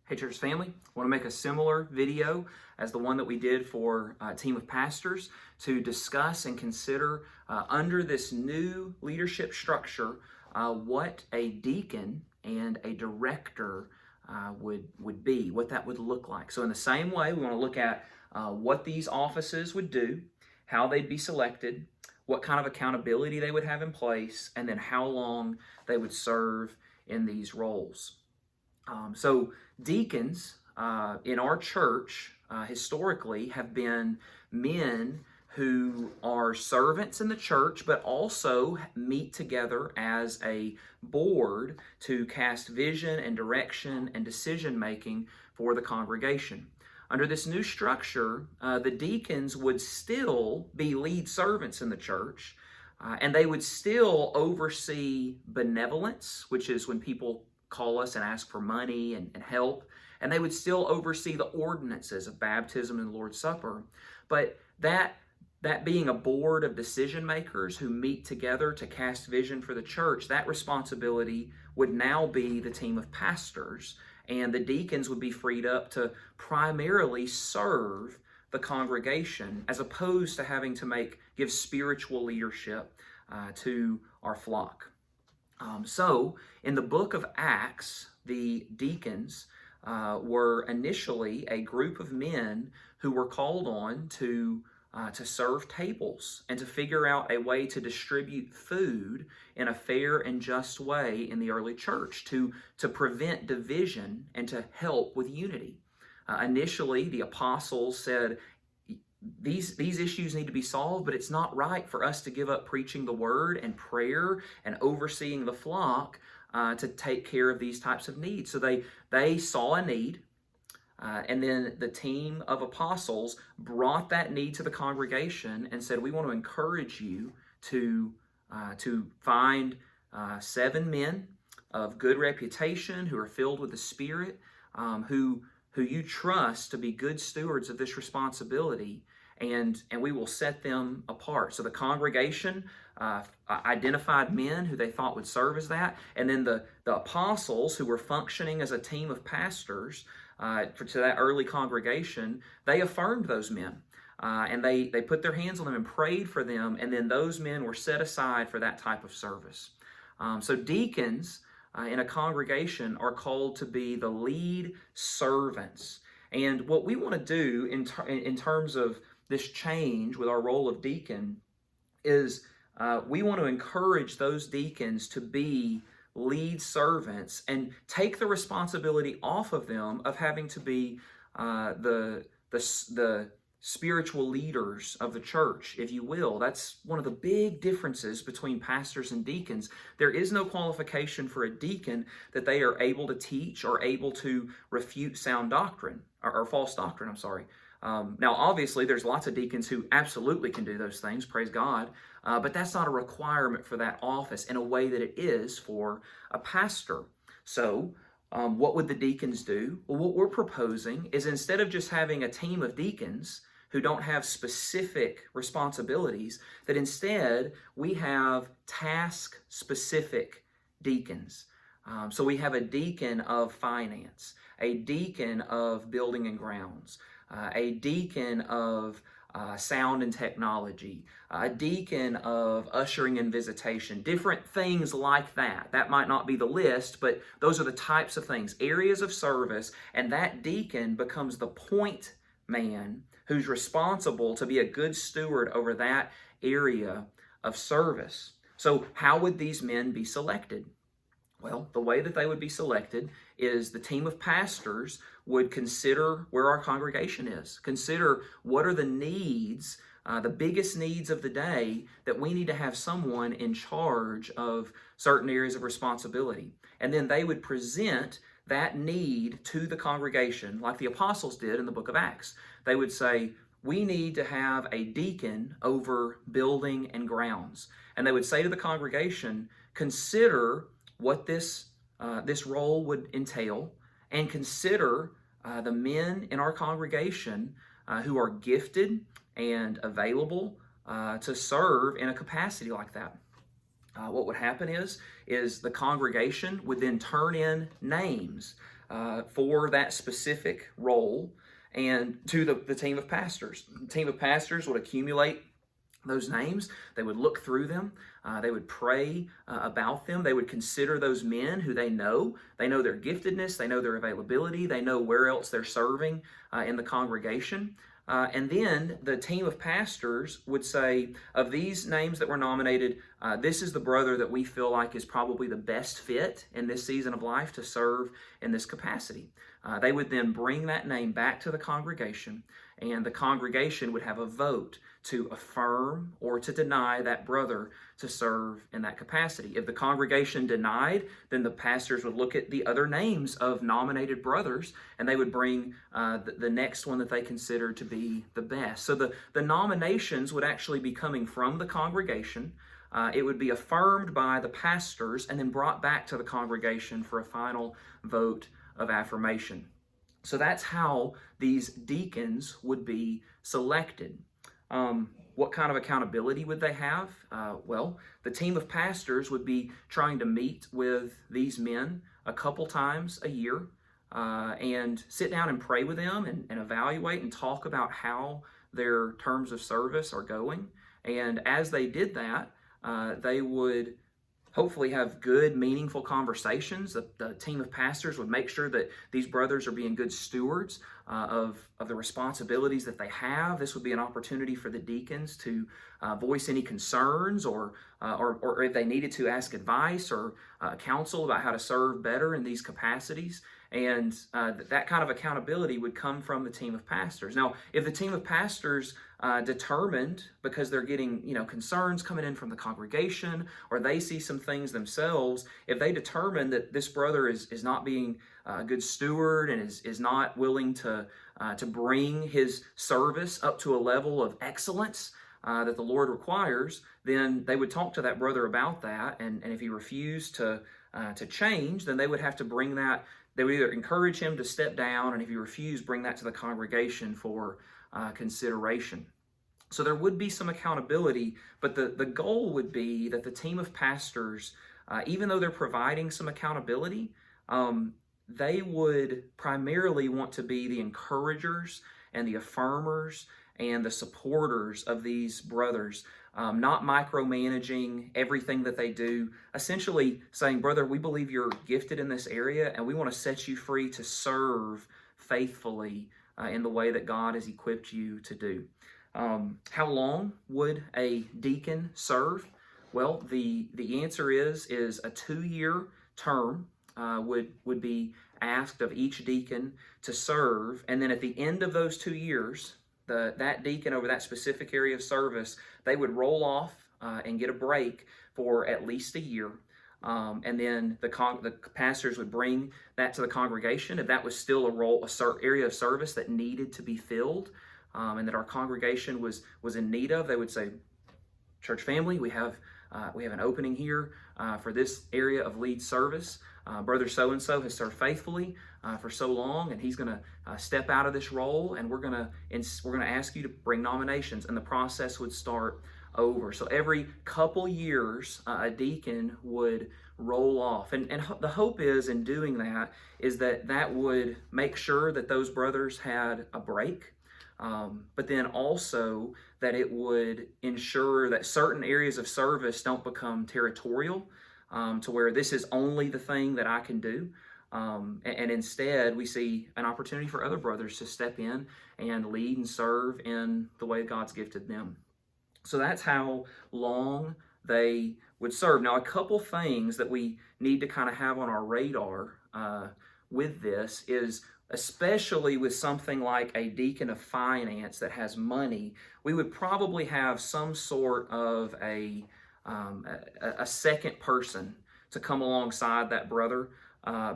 Hey church family, I want to make a similar video as the one that we did for a team of pastors to discuss and consider under this new leadership structure what a deacon and a director would be, what that would look like. So in the same way, we want to look at what these offices would do, how they'd be selected, what kind of accountability they would have in place, and then how long they would serve in these roles. So deacons in our church historically have been men who are servants in the church, but also meet together as a board to cast vision and direction and decision making for the congregation. Under this new structure, the deacons would still be lead servants in the church, and they would still oversee benevolence, which is when people call us and ask for money and help, and they would still oversee the ordinances of baptism and the Lord's Supper. But that being a board of decision makers who meet together to cast vision for the church, that responsibility would now be the team of pastors, and the deacons would be freed up to primarily serve the congregation as opposed to having to give spiritual leadership to our flock. So in the book of Acts, the deacons were initially a group of men who were called on to serve tables and to figure out a way to distribute food in a fair and just way in the early church, to prevent division and to help with unity. Initially, the apostles said, these issues need to be solved, but it's not right for us to give up preaching the word and prayer and overseeing the flock to take care of these types of needs. So they saw a need, and then the team of apostles brought that need to the congregation and said, we want to encourage you to find 7 men of good reputation who are filled with the Spirit, who you trust to be good stewards of this responsibility, and we will set them apart. So the congregation identified men who they thought would serve as that, and then the apostles, who were functioning as a team of pastors to that early congregation, they affirmed those men. And they put their hands on them and prayed for them, and then those men were set aside for that type of service. So deacons in a congregation are called to be the lead servants. And what we want to do in terms of this change with our role of deacon is we want to encourage those deacons to be lead servants and take the responsibility off of them of having to be the spiritual leaders of the church, if you will. That's one of the big differences between pastors and deacons. There is no qualification for a deacon that they are able to teach or able to refute sound doctrine, or false doctrine, I'm sorry. Now, obviously, there's lots of deacons who absolutely can do those things, praise God, but that's not a requirement for that office in a way that it is for a pastor. So, what would the deacons do? Well, what we're proposing is, instead of just having a team of deacons who don't have specific responsibilities, that instead we have task-specific deacons. So we have a deacon of finance, a deacon of building and grounds, a deacon of sound and technology, a deacon of ushering and visitation, different things like that. That might not be the list, but those are the types of things, areas of service, and that deacon becomes the point man who's responsible to be a good steward over that area of service. So how would these men be selected? Well, the way that they would be selected is the team of pastors would consider where our congregation is, consider what are the needs, the biggest needs of the day, that we need to have someone in charge of certain areas of responsibility. And then they would present that need to the congregation like the apostles did in the book of Acts. They would say, we need to have a deacon over building and grounds. And they would say to the congregation, consider what this role would entail, and consider the men in our congregation who are gifted and available to serve in a capacity like that. What would happen is the congregation would then turn in names. for that specific role and to the team of pastors. The team of pastors would accumulate those names. They would look through them. They would pray about them. They would consider those men who they know. They know their giftedness. They know their availability. They know where else they're serving in the congregation. And then the team of pastors would say, of these names that were nominated, this is the brother that we feel like is probably the best fit in this season of life to serve in this capacity. They would then bring that name back to the congregation, and the congregation would have a vote to affirm or to deny that brother to serve in that capacity. If the congregation denied, then the pastors would look at the other names of nominated brothers, and they would bring the next one that they considered to be the best. So the nominations would actually be coming from the congregation. It would be affirmed by the pastors and then brought back to the congregation for a final vote of affirmation. So that's how these deacons would be selected. What kind of accountability would they have? Well, the team of pastors would be trying to meet with these men a couple times a year and sit down and pray with them and evaluate and talk about how their terms of service are going. And as they did that, they would hopefully have good, meaningful conversations. The team of pastors would make sure that these brothers are being good stewards of the responsibilities that they have. This would be an opportunity for the deacons to voice any concerns or if they needed to ask advice or counsel about how to serve better in these capacities. And that kind of accountability would come from the team of pastors. Now, if the team of pastors determined, because they're getting concerns coming in from the congregation, or they see some things themselves, if they determine that this brother is not being a good steward and is not willing to bring his service up to a level of excellence that the Lord requires, then they would talk to that brother about that. And if he refused to change, then they would have to bring that. They would either encourage him to step down, and if he refused, bring that to the congregation for consideration. So there would be some accountability, but the goal would be that the team of pastors, even though they're providing some accountability, they would primarily want to be the encouragers and the affirmers and the supporters of these brothers, not micromanaging everything that they do, essentially saying, brother, we believe you're gifted in this area and we want to set you free to serve faithfully in the way that God has equipped you to do. How long would a deacon serve? Well, the answer is a 2-year term would be asked of each deacon to serve, and then at the end of those 2 years, that deacon over that specific area of service, they would roll off and get a break for at least a year. And then the pastors would bring that to the congregation. If that was still a area of service that needed to be filled, and that our congregation was in need of, they would say, church family, we have an opening here for this area of lead service. Brother so-and-so has served faithfully for so long, and he's going to step out of this role, and we're going to ask you to bring nominations, and the process would start over. So every couple years, a deacon would roll off, and the hope is in doing that is that would make sure that those brothers had a break, but then also that it would ensure that certain areas of service don't become territorial, to where this is only the thing that I can do. And instead, we see an opportunity for other brothers to step in and lead and serve in the way God's gifted them. So that's how long they would serve. Now, a couple things that we need to kind of have on our radar with this is, especially with something like a deacon of finance that has money, we would probably have some sort of a second person to come alongside that brother,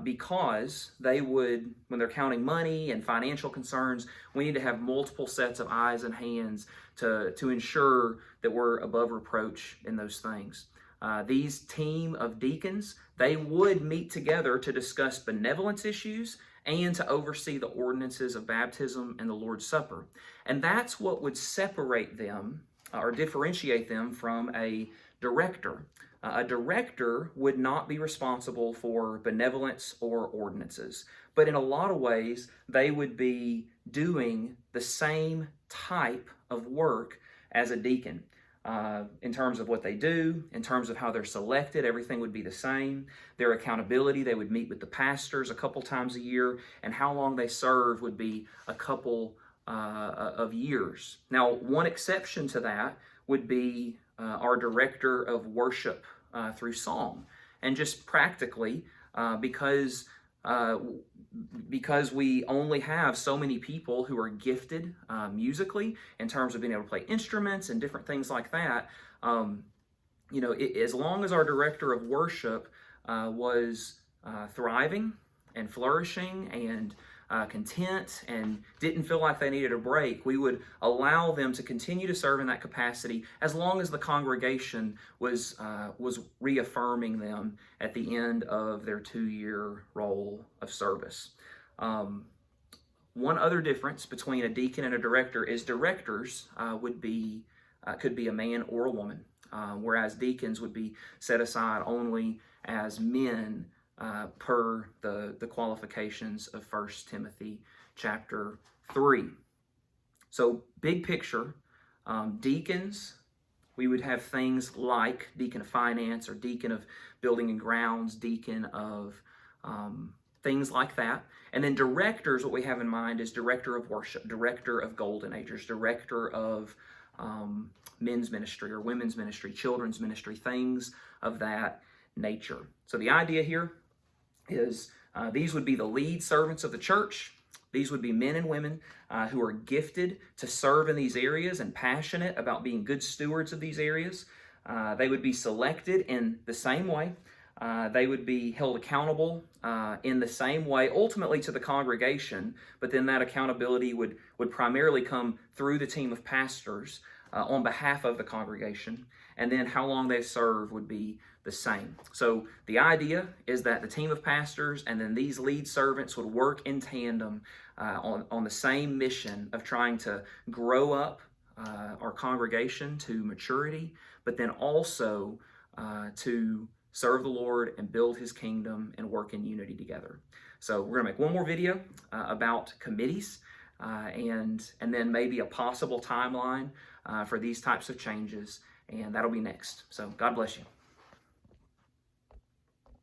because they would, when they're counting money and financial concerns, we need to have multiple sets of eyes and hands to ensure that we're above reproach in those things. These team of deacons, they would meet together to discuss benevolence issues and to oversee the ordinances of baptism and the Lord's Supper. And that's what would separate them or differentiate them from a director. A director would not be responsible for benevolence or ordinances, but in a lot of ways, they would be doing the same type of work as a deacon. In terms of what they do, in terms of how they're selected, everything would be the same. Their accountability, they would meet with the pastors a couple times a year, and how long they serve would be a couple of years. Now, one exception to that would be our director of worship through song. And just practically, because we only have so many people who are gifted musically in terms of being able to play instruments and different things like that, as long as our director of worship was thriving and flourishing and content and didn't feel like they needed a break, we would allow them to continue to serve in that capacity as long as the congregation was reaffirming them at the end of their 2-year role of service. One other difference between a deacon and a director is directors could be a man or a woman, whereas deacons would be set aside only as men per the qualifications of 1 Timothy chapter 3. So big picture, deacons, we would have things like deacon of finance or deacon of building and grounds, deacon of things like that. And then directors, what we have in mind is director of worship, director of golden agers, director of men's ministry or women's ministry, children's ministry, things of that nature. So the idea here is these would be the lead servants of the church. These would be men and women who are gifted to serve in these areas and passionate about being good stewards of these areas. They would be selected in the same way. They would be held accountable in the same way, ultimately to the congregation, but then that accountability would primarily come through the team of pastors on behalf of the congregation, and then how long they serve would be the same. So the idea is that the team of pastors and then these lead servants would work in tandem on the same mission of trying to grow up our congregation to maturity, but then also to serve the Lord and build His kingdom and work in unity together. So we're going to make one more video about committees and then maybe a possible timeline for these types of changes, and that'll be next. So God bless you.